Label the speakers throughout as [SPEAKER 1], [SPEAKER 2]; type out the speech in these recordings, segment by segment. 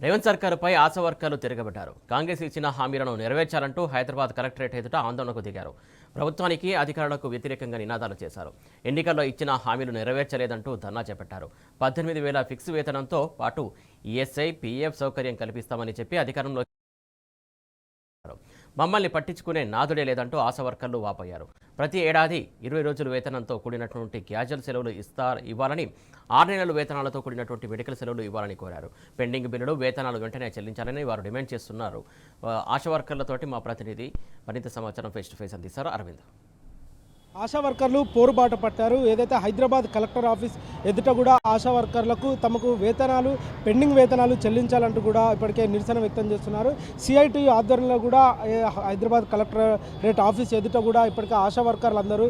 [SPEAKER 1] రేవంత్ సర్కారుపై ఆశా వర్కర్లు తిరగబడ్డారు. కాంగ్రెస్ ఇచ్చిన హామీలను నెరవేర్చాలంటూ హైదరాబాద్ కలెక్టరేట్ ఎదుట ఆందోళనకు దిగారు. ప్రభుత్వానికి అధికారులకు వ్యతిరేకంగా నినాదాలు చేశారు. ఎన్నికల్లో ఇచ్చిన హామీలు నెరవేర్చలేదంటూ ధర్నా చేపట్టారు. 18,000 ఫిక్స్ వేతనంతో పాటు ఈఎస్ఐ, పీఎఫ్ సౌకర్యం కల్పిస్తామని చెప్పి అధికారంలో మమ్మల్ని పట్టించుకునే నాదుడే లేదంటూ ఆశా వర్కర్లు వాపోయారు. ప్రతి ఏడాది 20 రోజుల వేతనంతో కూడినటువంటి క్యాజువల్ సెలవులు ఇవ్వాలని, 6 నెలల వేతనాలతో కూడినటువంటి మెడికల్ సెలవులు ఇవ్వాలని కోరారు. పెండింగ్ బిల్లులు, వేతనాలు వెంటనే చెల్లించాలని వారు డిమాండ్ చేస్తున్నారు. ఆశా వర్కర్లతోటి మా ప్రతినిధి మరింత సమాచారం ఫేస్ టు ఫేస్ అందిస్తారు అరవింద్.
[SPEAKER 2] ఆశా వర్కర్లు పోరుబాట పట్టారు. ఏదైతే హైదరాబాద్ కలెక్టర్ ఆఫీస్ ఎదుట కూడా ఆశా వర్కర్లకు తమకు పెండింగ్ వేతనాలు చెల్లించాలంటూ కూడా ఇప్పటికే నిరసన వ్యక్తం చేస్తున్నారు. సిఐటి ఆధ్వర్యంలో కూడా హైదరాబాద్ కలెక్టరేట్ ఆఫీస్ ఎదుట కూడా ఇప్పటికే ఆశా వర్కర్లు అందరూ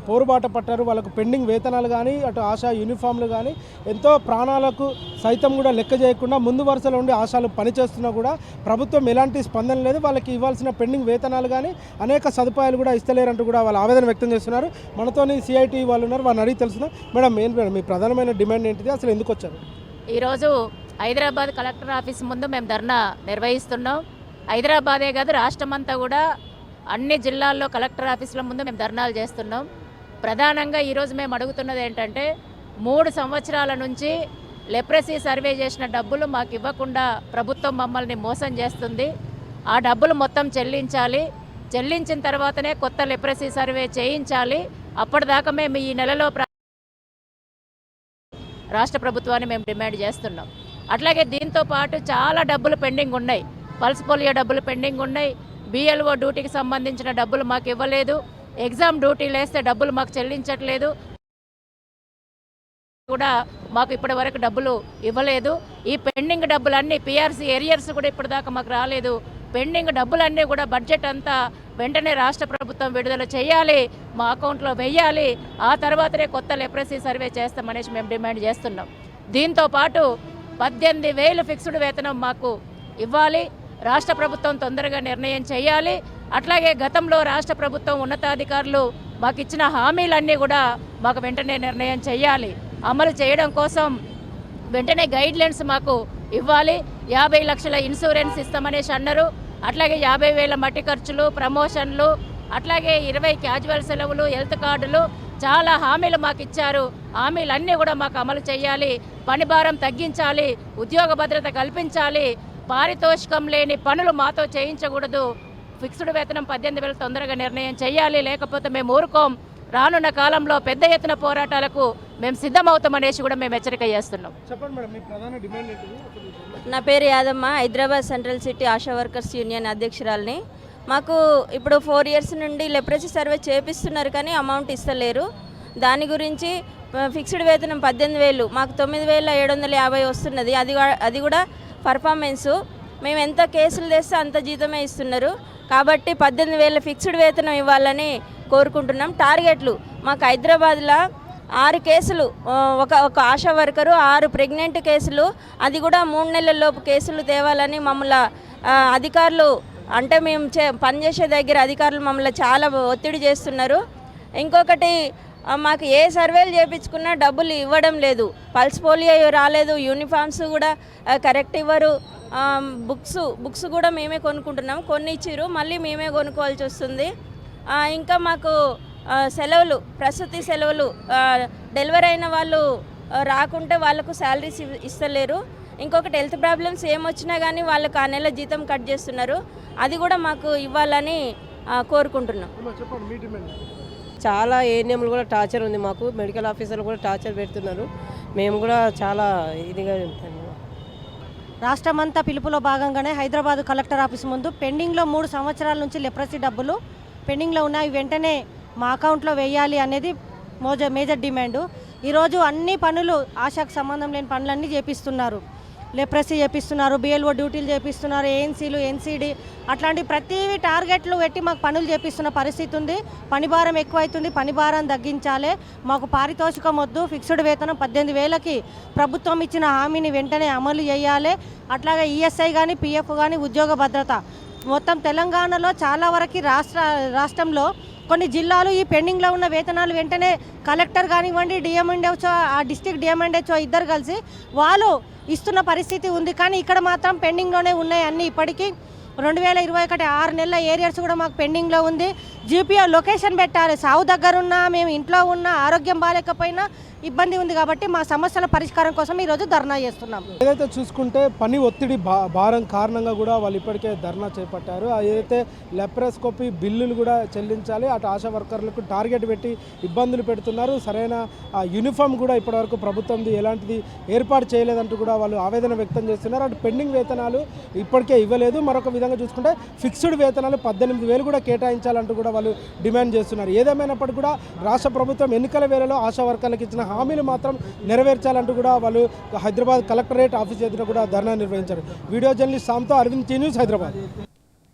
[SPEAKER 2] పోరుబాట పట్టారు. వాళ్ళకు పెండింగ్ వేతనాలు కానీ, అటు ఆశా యూనిఫామ్లు కానీ ఎంతో ప్రాణాలకు సైతం కూడా లెక్క చేయకుండా ముందు వరుసలో ఉండి ఆశాలు పనిచేస్తున్నా కూడా ప్రభుత్వం ఎలాంటి స్పందన లేదు. వాళ్ళకి ఇవ్వాల్సిన పెండింగ్ వేతనాలు కానీ అనేక సదుపాయాలు కూడా ఇస్తలేరంటూ కూడా వాళ్ళ ఆవేదన వ్యక్తం చేస్తున్నారు. మనతోని సిఐటి వాళ్ళు ఉన్నారు, వారిని అడిగి తెలుసుకుందాం. మేడం, మీ ప్రధానమైన డిమాండ్ ఏంటిది, అసలు ఎందుకు వచ్చారు?
[SPEAKER 3] ఈరోజు హైదరాబాద్ కలెక్టర్ ఆఫీస్ ముందు మేము ధర్నా నిర్వహిస్తున్నాం. హైదరాబాదే కాదు, రాష్ట్రమంతా కూడా అన్ని జిల్లాల్లో కలెక్టర్ ఆఫీసుల ముందు మేము ధర్నాలు చేస్తున్నాం. ప్రధానంగా ఈరోజు మేము అడుగుతున్నది ఏంటంటే, 3 సంవత్సరాల నుంచి లెప్రసీ సర్వే చేసిన డబ్బులు మాకు ఇవ్వకుండా ప్రభుత్వం మమ్మల్ని మోసం చేస్తుంది. ఆ డబ్బులు మొత్తం చెల్లించాలి. చెల్లించిన తర్వాతనే కొత్త లెప్రసీ సర్వే చేయించాలి. అప్పటిదాకా మేము ఈ నెలలో రాష్ట్ర ప్రభుత్వాన్ని మేము డిమాండ్ చేస్తున్నాం. అట్లాగే దీంతో పాటు చాలా డబ్బులు పెండింగ్ ఉన్నాయి. పల్స్ పోలియో డబ్బులు పెండింగ్ ఉన్నాయి. బిఎల్ఓ డ్యూటీకి సంబంధించిన డబ్బులు మాకు ఇవ్వలేదు. ఎగ్జామ్ డ్యూటీలు వేస్తే డబ్బులు మాకు చెల్లించట్లేదు కూడా మాకు ఇప్పటి వరకు డబ్బులు ఇవ్వలేదు. ఈ పెండింగ్ డబ్బులన్నీ పిఆర్సీ ఏరియర్స్ కూడా ఇప్పటిదాకా మాకు రాలేదు. పెండింగ్ డబ్బులన్నీ కూడా బడ్జెట్ అంతా వెంటనే రాష్ట్ర ప్రభుత్వం విడుదల చేయాలి, మా అకౌంట్లో వెయ్యాలి. ఆ తర్వాతనే కొత్త లెప్రసీ సర్వే చేస్తామనేసి మేము డిమాండ్ చేస్తున్నాం. దీంతోపాటు 18,000 ఫిక్స్డ్ వేతనం మాకు ఇవ్వాలి. రాష్ట్ర ప్రభుత్వం తొందరగా నిర్ణయం చేయాలి. అట్లాగే గతంలో రాష్ట్ర ప్రభుత్వం ఉన్నతాధికారులు మాకు ఇచ్చిన హామీలన్నీ కూడా మాకు వెంటనే నిర్ణయం చేయాలి. అమలు చేయడం కోసం వెంటనే గైడ్లైన్స్ మాకు ఇవ్వాలి. 50 లక్షల ఇన్సూరెన్స్ ఇస్తామనేసి అన్నారు. అట్లాగే 50,000 మట్టి ఖర్చులు, ప్రమోషన్లు, అట్లాగే 20 క్యాజువల్ సెలవులు, హెల్త్ కార్డులు, చాలా హామీలు మాకు ఇచ్చారు. హామీలన్నీ కూడా మాకు అమలు చేయాలి. పని భారం తగ్గించాలి, ఉద్యోగ భద్రత కల్పించాలి. పారితోషికం లేని పనులు మాతో చేయించకూడదు. ఫిక్స్డ్ వేతనం 18,000 తొందరగా నిర్ణయం చేయాలి, లేకపోతే మేము ఊరుకోం. రానున్న కాలంలో పెద్ద ఎత్తున పోరాటాలకు మేము సిద్ధమవుతామనేసి కూడా మేము హెచ్చరిక చేస్తున్నాం.
[SPEAKER 2] చెప్పండి మేడం, మీ ప్రధాన డిమాండ్ ఏంటిది?
[SPEAKER 4] నా పేరు Yadamma, Hyderabad central city Asha workers union అధ్యక్షురాలిని. మాకు ఇప్పుడు 4 ఇయర్స్ నుండి లెప్రసీ సర్వే చేపిస్తున్నారు కానీ అమౌంట్ ఇస్తలేరు. దాని గురించి ఫిక్స్డ్ వేతనం 18,000, మాకు 9,750 వస్తున్నది. అది కూడా పర్ఫార్మెన్సు. మేము ఎంత కేసులు తెస్తే అంత జీతమే ఇస్తున్నారు. కాబట్టి 18,000 ఫిక్స్డ్ వేతనం ఇవ్వాలని కోరుకుంటున్నాం. టార్గెట్లు మాకు హైదరాబాద్లో 6 కేసులు, ఒక ఆశా వర్కరు 6 ప్రెగ్నెంట్ కేసులు, అది కూడా 3 నెలల లోపు కేసులు తేవాలని మమ్మల్ని అధికారులు, అంటే మేము పనిచేసే దగ్గర అధికారులు మమ్మల్ని చాలా ఒత్తిడి చేస్తున్నారు. ఇంకొకటి, మాకు ఏ సర్వేలు చేయించుకున్నా డబ్బులు ఇవ్వడం లేదు. పల్స్ పోలియో రాలేదు, యూనిఫామ్స్ కూడా కరెక్ట్ ఇవ్వరు. బుక్స్ కూడా మేమే కొనుక్కుంటున్నాం. కొన్ని ఇచ్చిర్రు, మళ్ళీ మేమే కొనుక్కోవాల్సి వస్తుంది. ఇంకా మాకు సెలవులు, ప్రసూతి సెలవులు, డెలివరీ అయిన వాళ్ళు రాకుంటే వాళ్ళకు శాలరీస్ ఇస్తలేరు. ఇంకొకటి, హెల్త్ ప్రాబ్లమ్స్ ఏమొచ్చినా కానీ వాళ్ళకు ఆ నెల జీతం కట్ చేస్తున్నారు. అది కూడా మాకు ఇవ్వాలని కోరుకుంటున్నాం.
[SPEAKER 5] చాలా ఏఎన్ఎంలు కూడా టార్చర్ ఉంది మాకు. మెడికల్ ఆఫీసర్లు కూడా టార్చర్ పెడుతున్నారు. మేము కూడా చాలా ఇదిగా ఉంటాము.
[SPEAKER 6] రాష్ట్రమంతా పిలుపులో భాగంగానే హైదరాబాద్ కలెక్టర్ ఆఫీస్ ముందు పెండింగ్లో 3 సంవత్సరాల నుంచి లెప్రసీ డబ్బులు పెండింగ్లో ఉన్నాయి, వెంటనే మా అకౌంట్లో వేయాలి అనేది మేజర్ డిమాండు. ఈరోజు అన్ని పనులు, ఆశాకు సంబంధం లేని పనులన్నీ చేపిస్తున్నారు. లెప్రసీ చేపిస్తున్నారు, బిఎల్ఓ డ్యూటీలు చేపిస్తున్నారు, ఏఎన్సీలు, ఎన్సీడీ, అట్లాంటి ప్రతి టార్గెట్లు పెట్టి మాకు పనులు చేపిస్తున్న పరిస్థితి ఉంది. పని భారం ఎక్కువైతుంది, పని భారం తగ్గించాలి. మాకు పారితోషికం వద్దు, ఫిక్స్డ్ వేతనం 18,000కి ప్రభుత్వం ఇచ్చిన హామీని వెంటనే అమలు చేయాలి. అట్లాగే ఈఎస్ఐ కానీ, పిఎఫ్ కానీ, ఉద్యోగ భద్రత మొత్తం తెలంగాణలో చాలా వరకు రాష్ట్రంలో కొన్ని జిల్లాలు ఈ పెండింగ్లో ఉన్న వేతనాలు వెంటనే కలెక్టర్ కానివ్వండి, డిఎంఎండ్హెచ్ఓ, ఆ డిస్ట్రిక్ట్ డిఎంఎండ్హెచ్ఓ ఇద్దరు కలిసి వాళ్ళు ఇస్తున్న పరిస్థితి ఉంది. కానీ ఇక్కడ మాత్రం పెండింగ్లోనే ఉన్నాయి అన్నీ. ఇప్పటికీ 2021 6 నెలల ఏరియర్స్ కూడా మాకు పెండింగ్లో ఉంది. జీపీఓ లొకేషన్ పెట్టాలి. సావు దగ్గరున్నా, మేము ఇంట్లో ఉన్నా, ఆరోగ్యం బాగాలేకపోయినా ఇబ్బంది ఉంది. కాబట్టి మా సమస్యల పరిష్కారం కోసం ఈరోజు ధర్నా చేస్తున్నాం.
[SPEAKER 2] ఏదైతే చూసుకుంటే పని ఒత్తిడి భారం కారణంగా కూడా వాళ్ళు ఇప్పటికే ధర్నా చేపట్టారు. ఏదైతే లెప్రోస్కోపీ బిల్లులు కూడా చెల్లించాలి, అటు ఆశా వర్కర్లకు టార్గెట్ పెట్టి ఇబ్బందులు పెడుతున్నారు. సరైన యూనిఫామ్ కూడా ఇప్పటివరకు ప్రభుత్వం ఎలాంటిది ఏర్పాటు చేయలేదంటూ కూడా వాళ్ళు ఆవేదన వ్యక్తం చేస్తున్నారు. అటు పెండింగ్ వేతనాలు ఇప్పటికే ఇవ్వలేదు. మరొక విధంగా చూసుకుంటే ఫిక్స్డ్ వేతనాలు 18,000 కూడా కేటాయించాలంటూ కూడా వాళ్ళు డిమాండ్ చేస్తున్నారు. ఏదేమైనప్పటికీ కూడా రాష్ట్ర ప్రభుత్వం ఎన్నికల వేళలో ఆశా వర్కర్లకు ఇచ్చిన హామీలు మాత్రం నెరవేర్చాలంటూ కూడా వాళ్ళు హైదరాబాద్ కలెక్టరేట్ ఆఫీస్ ఎదుట కూడా ధర్నా నిర్వహించారు. వీడియో జర్నలిస్ట్ సామ్తో అరవింద్, టీ న్యూస్, హైదరాబాద్.